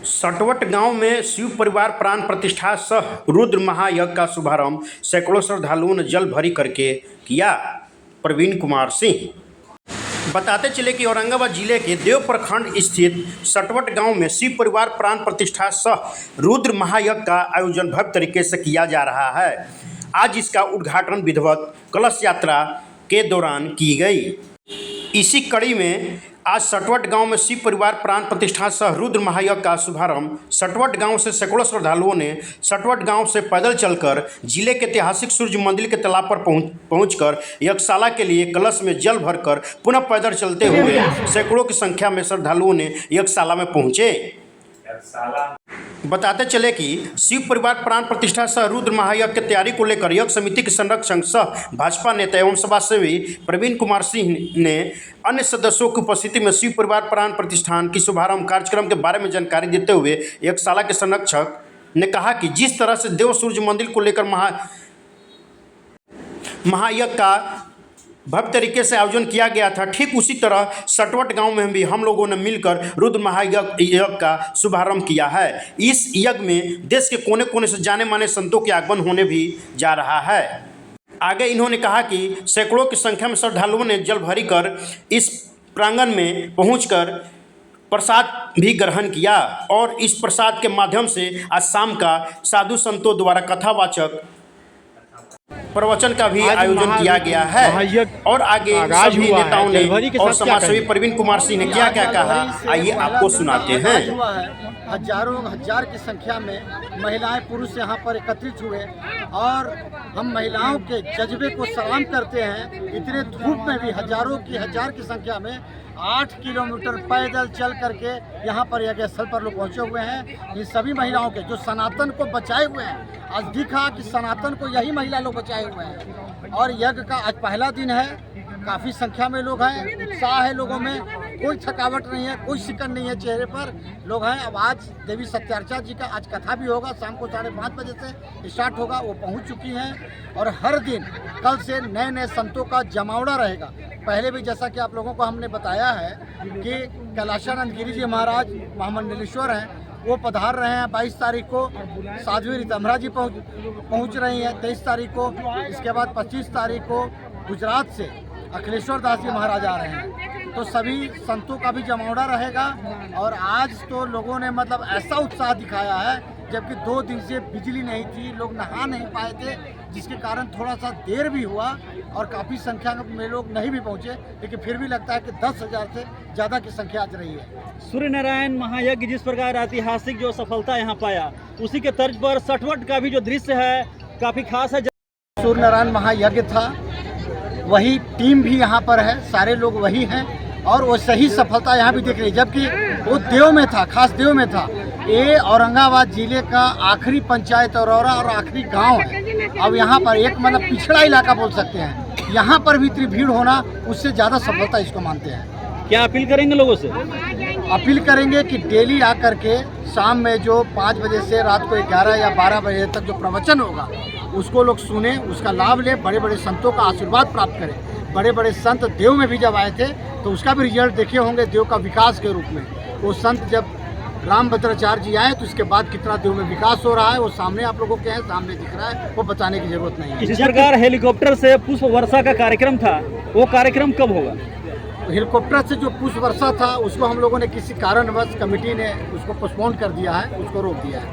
सटवट गांव में शिव परिवार प्राण प्रतिष्ठा सह रुद्र महायज्ञ का शुभारंभ सैकड़ों श्रद्धालुओं ने जल भरी करके किया। प्रवीण कुमार सिंह बताते चले कि औरंगाबाद जिले के देव प्रखंड स्थित सटवट गांव में शिव परिवार प्राण प्रतिष्ठा सह रुद्र महायज्ञ का आयोजन भव्य तरीके से किया जा रहा है। आज इसका उद्घाटन विधिवत कलश यात्रा के दौरान की गई। इसी कड़ी में आज सटवट गांव में शिव परिवार प्राण प्रतिष्ठा सह रुद्र महायज्ञ का शुभारंभ सटवट गांव से सैकड़ों श्रद्धालुओं ने सटवट गांव से पैदल चलकर जिले के ऐतिहासिक सूर्य मंदिर के तालाब पर पहुंचकर यज्ञशाला के लिए कलश में जल भरकर पुनः पैदल चलते हुए सैकड़ों की संख्या में श्रद्धालुओं ने यज्ञशाला में पहुंचे। बताते चले कि शिव परिवार प्राण प्रतिष्ठा सह रुद्र महायज्ञ की तैयारी को लेकर यज्ञ समिति के संरक्षक सह भाजपा नेता एवं समाजसेवी प्रवीण कुमार सिंह ने अन्य सदस्यों की उपस्थिति में शिव परिवार प्राण प्रतिष्ठान की शुभारंभ कार्यक्रम के बारे में जानकारी देते हुए यज्ञशाला के संरक्षक ने कहा कि जिस तरह से देव सूर्य मंदिर को लेकर महायज्ञ का भव्य तरीके से आयोजन किया गया था, ठीक उसी तरह सटवट गांव में भी हम लोगों ने मिलकर रुद्र महायज्ञ का शुभारंभ किया है। इस यज्ञ में देश के कोने कोने से जाने माने संतों के आगमन होने भी जा रहा है। आगे इन्होंने कहा कि सैकड़ों की संख्या में श्रद्धालुओं ने जल भरी कर इस प्रांगण में पहुंचकर प्रसाद भी ग्रहण किया और इस प्रसाद के माध्यम से आज शाम का साधु संतों द्वारा कथावाचक प्रवचन का भी आयोजन किया गया है। और आगे सभी नेताओं ने और समाजसेवी प्रवीण कुमार सिंह ने क्या क्या कहा, आइए आपको सुनाते हैं। हजारों हजार की संख्या में महिलाएं पुरुष यहाँ पर एकत्रित हुए और हम महिलाओं के जज्बे को सलाम करते हैं। इतने धूप में भी हजार की संख्या में 8 किलोमीटर पैदल चल करके यहाँ पर यज्ञ स्थल पर लोग पहुँचे हुए हैं। इन सभी महिलाओं के जो सनातन को बचाए हुए हैं, आज दिखा कि सनातन को यही महिला लोग बचाए हुए हैं। और यज्ञ का आज पहला दिन है, काफ़ी संख्या में लोग हैं, उत्साह है लोगों में, कोई थकावट नहीं है, कोई शिकन नहीं है चेहरे पर, लोग हैं। अब आज देवी सत्यार्चा जी का आज कथा भी होगा, शाम को 5:30 बजे से स्टार्ट होगा, वो पहुंच चुकी हैं। और हर दिन कल से नए नए संतों का जमावड़ा रहेगा। पहले भी जैसा कि आप लोगों को हमने बताया है कि कैलाशानंद गिरी जी महाराज महामंडलेश्वर हैं, वो पधार रहे हैं। 22 तारीख को साध्वी रीतम्भरा जी पहुँच रही हैं, 23 तारीख को। इसके बाद 25 तारीख को गुजरात से अखिलेश्वर दास जी महाराज आ रहे हैं। तो सभी संतों का भी जमावड़ा रहेगा। और आज तो लोगों ने मतलब ऐसा उत्साह दिखाया है, जबकि 2 दिन से बिजली नहीं थी, लोग नहा नहीं पाए थे, जिसके कारण थोड़ा सा देर भी हुआ और काफ़ी संख्या में लोग नहीं भी पहुँचे, लेकिन फिर भी लगता है कि 10,000 से ज़्यादा की संख्या आज रही है। सूर्य नारायण महायज्ञ जिस प्रकार ऐतिहासिक जो सफलता यहाँ पाया, उसी के तर्ज पर सटवट का भी जो दृश्य है काफ़ी खास है। सूर्य नारायण महायज्ञ था, वही टीम भी यहाँ पर है, सारे लोग वही हैं और वो सही सफलता यहाँ भी दिख रही है। जबकि वो देव में था, खास देव में था। ये औरंगाबाद जिले का आखिरी पंचायत औरौरा और आखिरी गांव है। अब यहाँ पर एक मतलब पिछड़ा इलाका बोल सकते हैं, यहाँ पर भी इतनी भीड़ होना, उससे ज़्यादा सफलता इसको मानते हैं। क्या अपील करेंगे लोगों से? अपील करेंगे कि डेली आकर के शाम में जो 5 बजे से रात को 11 या 12 बजे तक जो प्रवचन होगा उसको लोग सुने, उसका लाभ लें, बड़े बड़े संतों का आशीर्वाद प्राप्त करें। बड़े बड़े संत देव में भी जब आए थे तो उसका भी रिजल्ट देखे होंगे देव का विकास के रूप में। वो संत जब रामभद्राचार्य जी आए तो इसके बाद कितना देव में विकास हो रहा है वो सामने आप लोगों के हैं, सामने दिख रहा है, वो बताने की जरूरत नहीं है। जिस प्रकार हेलीकॉप्टर से पुष्प वर्षा का कार्यक्रम था, वो कार्यक्रम कब होगा? हेलीकॉप्टर से जो पुष्प वर्षा था उसको हम लोगों ने किसी कारणवश कमेटी ने उसको पोस्टपोन कर दिया है, उसको रोक दिया है।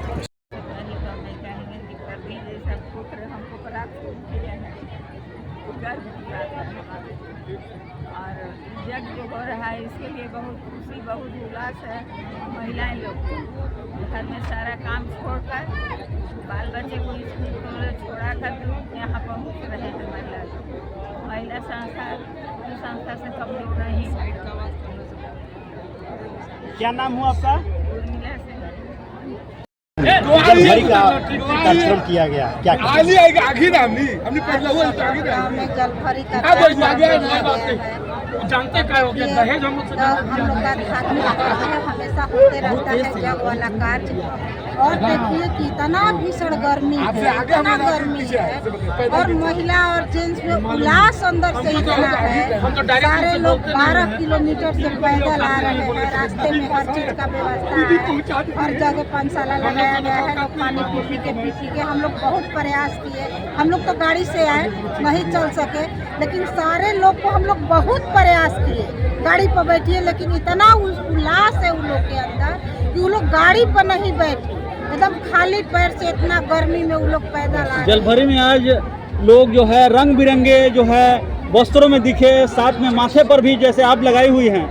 और यज्ञ जो हो रहा है इसके लिए बहुत खुशी, बहुत उल्लास है। महिलाएं लोग घर में सारा काम छोड़कर, बाल बच्चे को स्कूल छोड़ा कर यहाँ पहुँच रहे हैं। महिला संस्था से कंप्लीट नहीं। क्या नाम हुआ आपका? उर्मिला से जल भरी का कार्यक्रम किया गया, क्या में जल भरी का जानते क्या हो गया दहेज हम लोग से हम लोग का धार्मिक कार्य हमेशा होते रहता है जग वाला कार्य। और देखिए कि इतना भीषण गर्मी है, इतना गर्मी है और महिला और जेंट्स में उल्लास अंदर से इतना है। सारे लोग 12 किलोमीटर से पैदल आ रहे हैं, रास्ते में हर चीज का व्यवस्था है, हर जगह पानशाला लगाया गया है। लोग पानी पी के हम लोग बहुत प्रयास किए, हम लोग तो गाड़ी से आए नहीं चल सके, लेकिन सारे लोग को हम लोग बहुत प्रयास किए गाड़ी पर बैठिए, लेकिन इतना उल्लास है उन लोग के अंदर कि वो लोग गाड़ी पर नहीं बैठे, एकदम खाली पैर से इतना गर्मी में वो लोग पैदल आ रहे हैं। जलभरी में आज लोग जो है रंग बिरंगे जो है वस्त्रों में दिखे, साथ में माथे पर भी जैसे आप लगाई हुई हैं,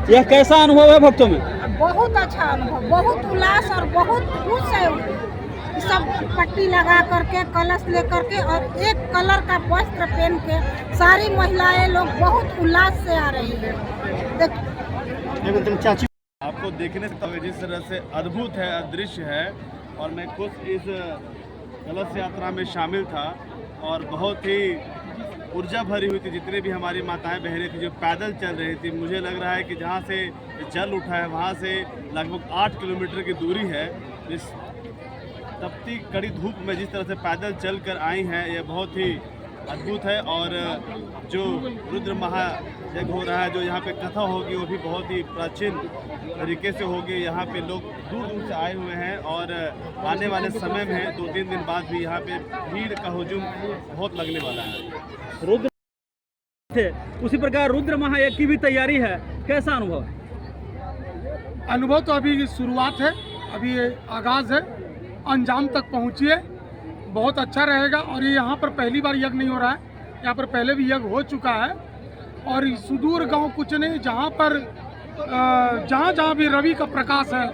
यह कैसा अनुभव है भक्तों में? बहुत अच्छा अनुभव, बहुत उल्लास और बहुत खुश है। सब पट्टी लगा करके कलश ले करके और एक कलर का वस्त्र पहन के सारी महिलाएं लोग बहुत उल्लास से आ रही है। आपको देखने से जिस तरह से अद्भुत है, दृश्य है, और मैं खुद इस कलश यात्रा में शामिल था और बहुत ही ऊर्जा भरी हुई थी। जितने भी हमारी माताएं बहनें थी जो पैदल चल रही थी, मुझे लग रहा है कि जहां से जल उठा है वहां से लगभग 8 किलोमीटर की दूरी है। इस तपती कड़ी धूप में जिस तरह से पैदल चल कर आई हैं, यह बहुत ही अद्भुत है। और जो रुद्र महायज्ञ हो रहा है, जो यहाँ पे कथा होगी, वो भी बहुत ही प्राचीन तरीके से होगी। यहाँ पे लोग दूर दूर से आए हुए हैं और आने वाले समय में 2-3 दिन बाद भी यहाँ पे भीड़ का हुजूम बहुत लगने वाला है। रुद्र थे, उसी प्रकार रुद्र महायज्ञ की भी तैयारी है, कैसा अनुभव है? अनुभव तो अभी शुरुआत है, अभी आगाज है, अंजाम तक पहुँचिए, बहुत अच्छा रहेगा। और ये यहाँ पर पहली बार यज्ञ नहीं हो रहा है, यहाँ पर पहले भी यज्ञ हो चुका है। और सुदूर गांव कुछ नहीं, जहाँ पर जहाँ भी रवि का प्रकाश है,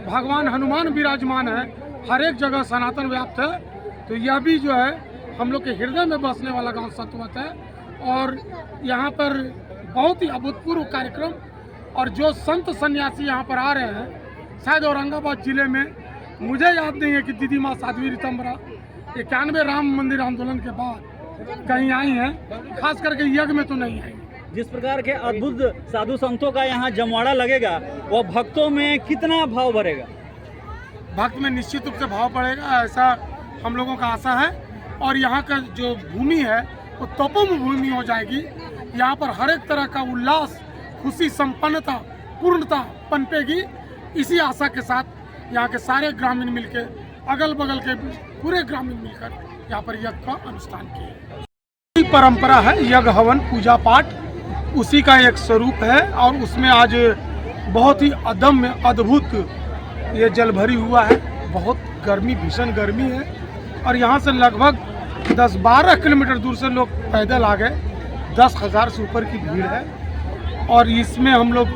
भगवान हनुमान विराजमान है, हर एक जगह सनातन व्याप्त है। तो यह भी जो है हम लोग के हृदय में बसने वाला गांव सतवत है। और यहाँ पर बहुत ही अभूतपूर्व कार्यक्रम, और जो संत सन्यासी यहाँ पर आ रहे हैं, शायद औरंगाबाद जिले में, मुझे याद नहीं है कि दीदी माँ साध्वी रीतम्बरा 91 राम मंदिर आंदोलन के बाद कहीं आई हैं, खास करके यज्ञ में तो नहीं आई। जिस प्रकार के अद्भुत साधु संतों का यहाँ जमवाड़ा लगेगा, वह भक्तों में कितना भाव भरेगा? भक्त में निश्चित रूप से भाव पड़ेगा, ऐसा हम लोगों का आशा है। और यहाँ का जो भूमि है वो तपोवन भूमि हो जाएगी। यहाँ पर हर एक तरह का उल्लास, खुशी, संपन्नता, पूर्णता पनपेगी। इसी आशा के साथ यहाँ के सारे ग्रामीण मिलकर, अगल बगल के पूरे ग्रामीण मिलकर यहाँ पर यज्ञ का अनुष्ठान किए। परंपरा है यज्ञ, हवन, पूजा पाठ, उसी का एक स्वरूप है। और उसमें आज बहुत ही अदम्य अद्भुत ये जलभरी हुआ है। बहुत गर्मी, भीषण गर्मी है, और यहाँ से लगभग 10-12 किलोमीटर दूर से लोग पैदल आ गए। 10,000 से ऊपर की भीड़ है। और इसमें हम लोग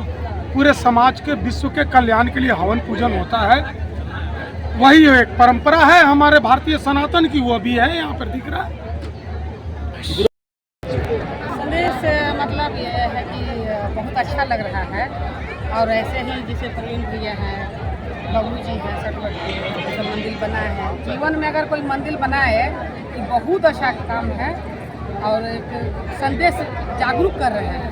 पूरे समाज के, विश्व के कल्याण के लिए हवन पूजन होता है। वही एक परंपरा है हमारे भारतीय सनातन की, वो भी है यहाँ पर दिख रहा है। संदेश मतलब ये है कि बहुत अच्छा लग रहा है। और ऐसे ही जैसे प्रवीण भैया हैं, बबलू जी हैं, सटवट के जैसे मंदिर बना है। जीवन में अगर कोई मंदिर बनाए तो बहुत अच्छा काम है, और एक संदेश जागरूक कर रहे हैं।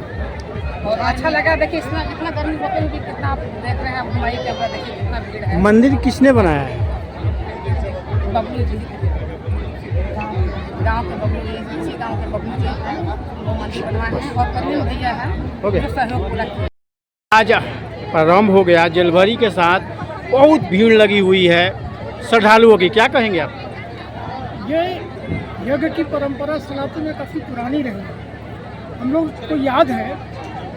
और अच्छा लगा, देखिए इतना गर्मी होते हुए भी कितना आप देख रहे हैं, घुमाई कैमरा देखिए कितना भीड़ है। मंदिर किसने बनाया है? बबलू जी, गांव के बबलू जी, इसी गांव के बबलू जी हैं, वो मंदिर बनवाए हैं। और प्रवीण भैया हैं जो सहयोग पूरा किया। आज प्रारंभ हो गया जलभरी के साथ, बहुत भीड़ लगी हुई है श्रद्धालुओं की, क्या कहेंगे आप? ये यज्ञ की परंपरा सनातन में काफ़ी पुरानी रही है। हम लोग को याद है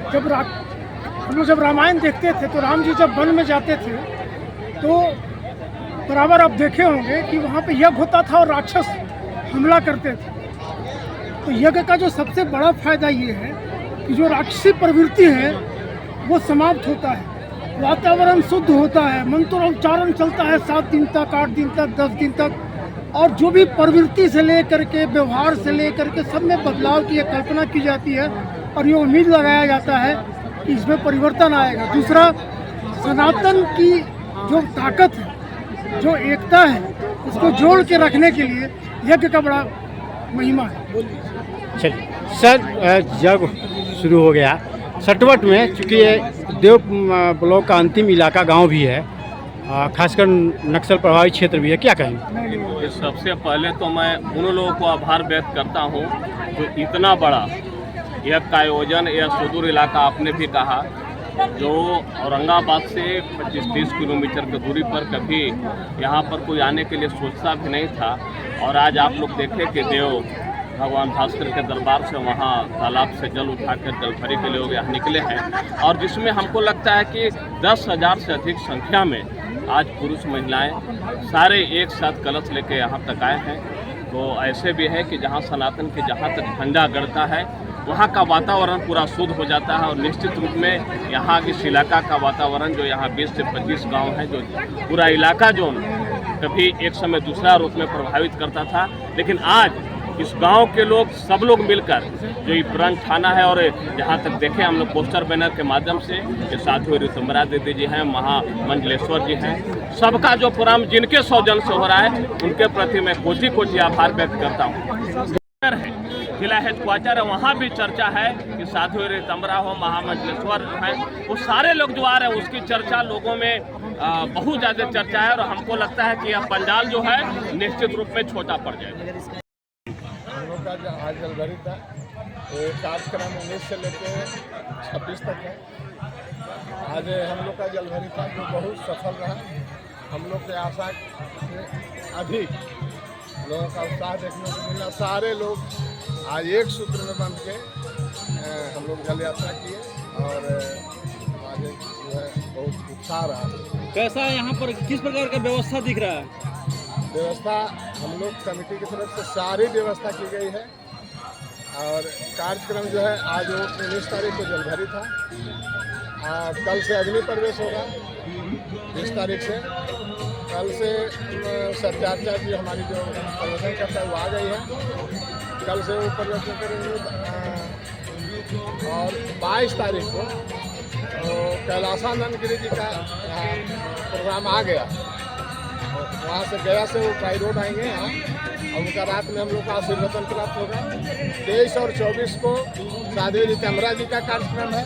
हम लोग जब रामायण देखते थे, तो राम जी जब वन में जाते थे तो बराबर आप देखे होंगे कि वहाँ पे यज्ञ होता था और राक्षस हमला करते थे। तो यज्ञ का जो सबसे बड़ा फायदा ये है कि जो राक्षसी प्रवृत्ति है वो समाप्त होता है, वातावरण शुद्ध होता है, मंत्रोच्चारण चलता है 7 दिन तक, 8 दिन तक, 10 दिन तक। और जो भी प्रवृत्ति से लेकर के, व्यवहार से लेकर के, सब में बदलाव की कल्पना की जाती है। और ये उम्मीद लगाया जाता है कि इसमें परिवर्तन आएगा। दूसरा, सनातन की जो ताकत है, जो एकता है, उसको जोड़ के रखने के लिए यज्ञ का बड़ा महिमा है। चलिए। सर जब शुरू हो गया सटवट में, चूँकि ये देव ब्लॉक का अंतिम इलाका गांव भी है, खासकर नक्सल प्रभावित क्षेत्र भी है, क्या कहेंगे? सबसे पहले तो मैं उन लोगों को आभार व्यक्त करता हूं जो इतना बड़ा यह आयोजन, यह सुदूर इलाका आपने भी कहा, जो औरंगाबाद से 25-30 किलोमीटर की दूरी पर कभी यहाँ पर कोई आने के लिए सोचता भी नहीं था। और आज आप लोग देखें कि देव भगवान भास्कर के दरबार से वहाँ तालाब से जल उठाकर जलभरी के लोग यहाँ निकले हैं, और जिसमें हमको लगता है कि 10,000 से अधिक संख्या में आज पुरुष महिलाएं सारे एक साथ कलश लेके यहाँ तक आए हैं। तो ऐसे भी है कि जहाँ सनातन के जहाँ तक झंडा गड़ता है वहाँ का वातावरण पूरा शुद्ध हो जाता है। और निश्चित रूप में यहाँ इस इलाका का वातावरण, जो यहाँ 20 से 25 गाँव हैं, जो पूरा इलाका जो कभी एक समय दूसरा रूप में प्रभावित करता था, लेकिन आज इस गांव के लोग सब लोग मिलकर जो ये ब्रांच थाना है, और जहाँ तक देखें हम लोग पोस्टर बैनर के माध्यम से, ये साधु ऋतुम्बरा दीदी जी हैं, महामंडलेश्वर जी हैं, सबका जो प्रोग्राम जिनके सौजन्य से हो रहा है उनके प्रति मैं कोटि आभार व्यक्त करता हूँ। जिला हेडक्वार्टर है, वहाँ भी चर्चा है कि साधु ऋतुम्बरा हो, महामंडलेश्वर है, वो सारे लोग जो आ रहे हैं उसकी चर्चा लोगों में बहुत ज़्यादा चर्चा है। और हमको लगता है कि यह पंडाल जो है निश्चित रूप में छोटा पड़ जाएगा। का जो आज जलभरी था, ये कार्यक्रम 19 से लेकर 26 तक है। आज हम लोग का जलभरी था जो बहुत सफल रहा। हम लोग के आशा से अधिक लोगों का उत्साह देखने को मिला। सारे लोग आज एक सूत्र में बंध के हम लोग जल यात्रा किए, और आज जो है बहुत उत्साह रहा। कैसा यहाँ पर किस प्रकार का व्यवस्था दिख रहा है? व्यवस्था हम लोग कमेटी की तरफ से सारी व्यवस्था की गई है। और कार्यक्रम जो है आज वो 19 तारीख को जलभरी था, कल से अग्नि प्रवेश होगा 20 तारीख से। कल से सत्याचार्य जी हमारी जो प्रवचन करता है वो आ गई है, कल से वो प्रवचन करेंगे। और 22 तारीख को तो कैलासानंद गिरी जी का प्रोग्राम आ गया, वहाँ से गया से वो बाई रोड आएंगे यहाँ, और उनका रात में हम लोग का आशीर्वचन प्राप्त होगा। 23 और 24 को साधु ऋतुम्बरा जी का कार्यक्रम है,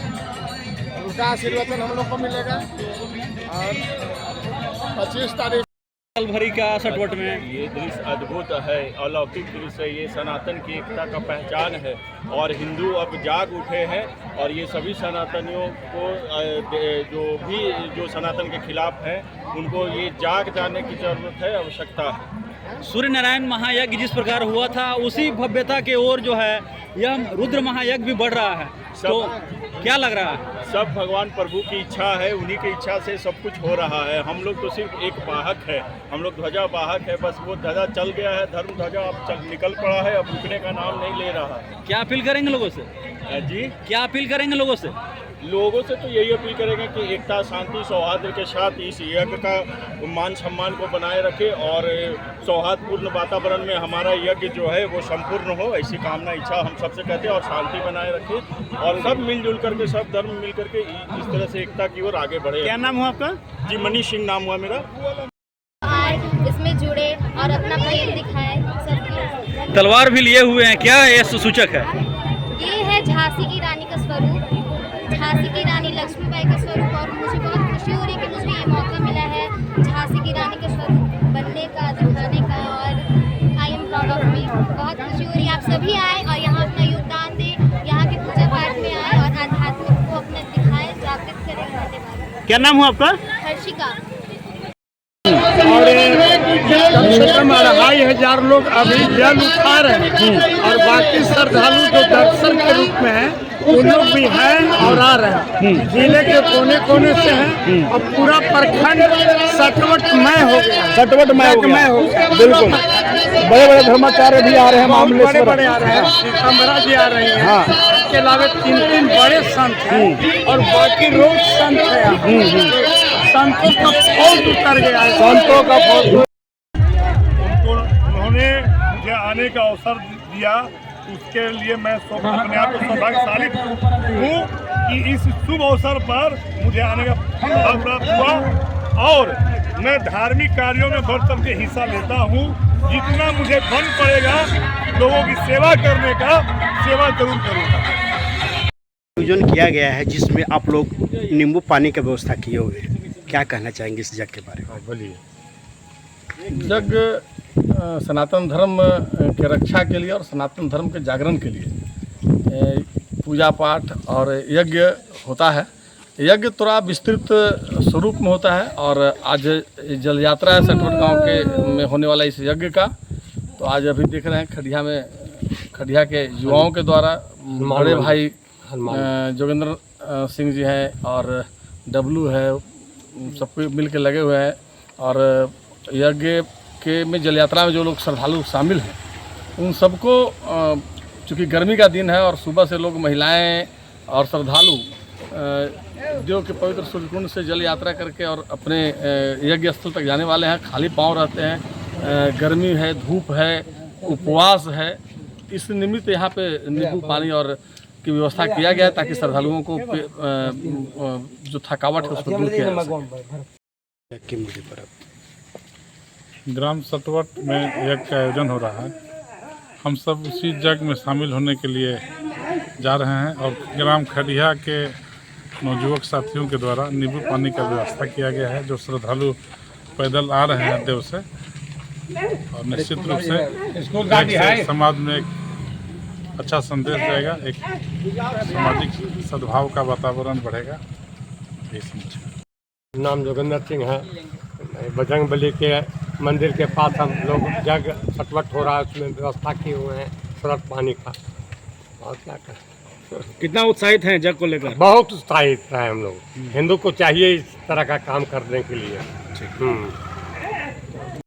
उनका आशीर्वचन हम लोग को मिलेगा। और 25 तारीख जलभरी का सटवट में ये दृश्य अद्भुत है, अलौकिक दृश्य है। ये सनातन की एकता का पहचान है, और हिंदू अब जाग उठे हैं, और ये सभी सनातनियों को जो सनातन के खिलाफ हैं उनको ये जाग जाने की जरूरत है, आवश्यकता है। सूर्य नारायण महायज्ञ जिस प्रकार हुआ था उसी भव्यता के ओर जो है यह रुद्र महायज्ञ भी बढ़ रहा है, तो क्या लग रहा है? सब भगवान प्रभु की इच्छा है, उन्हीं की इच्छा से सब कुछ हो रहा है। हम लोग तो सिर्फ एक वाहक है, हम लोग ध्वजा वाहक है, बस वो ध्वजा चल गया है, धर्म ध्वजा अब निकल पड़ा है, अब रुकने का नाम नहीं ले रहा है। क्या अपील करेंगे लोगों से? जी क्या अपील करेंगे लोगों से? लोगों से तो यही अपील करेंगे कि एकता, शांति, सौहार्द के साथ इस यज्ञ का मान सम्मान को बनाए रखें, और सौहार्दपूर्ण वातावरण में हमारा यज्ञ जो है वो संपूर्ण हो, ऐसी कामना इच्छा हम सबसे कहते हैं। और शांति बनाए रखें, और सब मिलजुल करके, सब धर्म मिल करके इस तरह से एकता की ओर आगे बढ़े। क्या नाम हुआ आपका? जी मनीष सिंह नाम हुआ मेरा। इसमें जुड़े और अपना प्रेम दिखाए। तलवार भी लिए हुए हैं, क्या ये सूचक है? ये है झांसी की रानी का स्वरूप, झांसी की रानी लक्ष्मीबाई का स्वरूप। और मुझे बहुत खुशी हो रही है कि मुझे ये मौका मिला है झांसी की रानी का स्वरूप बनने का, दिखाने का, और I am proud of me. बहुत खुशी हो रही है, आप सभी आए और यहाँ अपना योगदान दें, यहाँ के पूजा पाठ में आए और आध्यात्मिक को अपना दिखाएं, जागृत करें। धन्यवाद। क्या नाम हुआ आपका? हर्षिका। और कम से कम 2,500 लोग अभी जल उठा रहे हैं, और बाकी श्रद्धालु जो दर्शन के रूप में हैं उन लोग भी हैं और आ रहे हैं। जिले के कोने कोने से हैं, और पूरा प्रखंड सटवटमय हो गया। सटवटमय हो गया, बिल्कुल। बड़े बड़े धर्माचार्य भी आ रहे हैं, बड़े बड़े आ रहे हैं, ऋतुम्बरा जी आ रही हैं। हाँ। इसके अलावा 3 बड़े संत हैं, और बाकी रोज संत हैं। संतों का फौज उतर गया है, संतों का फौज। उन्होंने मुझे आने का अवसर दिया, उसके लिए मैं अपने आप को सौभाग्यशाली हूँ कि इस शुभ अवसर पर मुझे आने का अवसर प्राप्त हुआ। और मैं धार्मिक कार्यों में बढ़ चढ़ के हिस्सा लेता हूँ। जितना मुझे बन पड़ेगा लोगों की सेवा करने का, सेवा जरूर करूँगा। आयोजन किया गया है जिसमें आप लोग नींबू पानी की व्यवस्था किए हुए हैं, क्या कहना चाहेंगे इस जग के बारे में? बोलिए। जग सनातन धर्म के रक्षा के लिए और सनातन धर्म के जागरण के लिए पूजा पाठ और यज्ञ होता है। यज्ञ थोड़ा विस्तृत स्वरूप में होता है और आज जल यात्रा है सटवट गाँव के में होने वाला इस यज्ञ का। तो आज अभी देख रहे हैं खडिया के युवाओं के द्वारा बड़े भाई जोगेंद्र सिंह जी हैं और डब्लू है, सब मिल के लगे हुए हैं। और यज्ञ के में जल यात्रा में जो लोग श्रद्धालु शामिल हैं उन सबको चूँकि गर्मी का दिन है और सुबह से लोग महिलाएं और श्रद्धालु देव के पवित्र सूर्यकुंड से जल यात्रा करके और अपने यज्ञ स्थल तक जाने वाले हैं। खाली पांव रहते हैं, गर्मी है, धूप है, उपवास है। इस निमित्त यहाँ पे नींबू पानी और की व्यवस्था किया गया है ताकि श्रद्धालुओं को जो थकावट है उसको दूर किया जा सके। ग्राम सटवट में यज्ञ का आयोजन हो रहा है। हम सब उसी यज्ञ में शामिल होने के लिए जा रहे हैं और ग्राम खडिया के नवयुवक साथियों के द्वारा नींबू पानी का व्यवस्था किया गया है जो श्रद्धालु पैदल आ रहे हैं देव से। और निश्चित रूप से समाज में एक अच्छा संदेश जाएगा, एक सामाजिक सद्भाव का वातावरण बढ़ेगा। नाम जोगेंद्र सिंह है। बजरंग बली के मंदिर के पास हम लोग जग सटवट हो रहा है, उसमें व्यवस्था किए हुए हैं सड़क पानी का। और क्या करें। कितना उत्साहित हैं जग को लेकर? बहुत उत्साहित है हम लोग। हिंदू को चाहिए इस तरह का काम करने के लिए।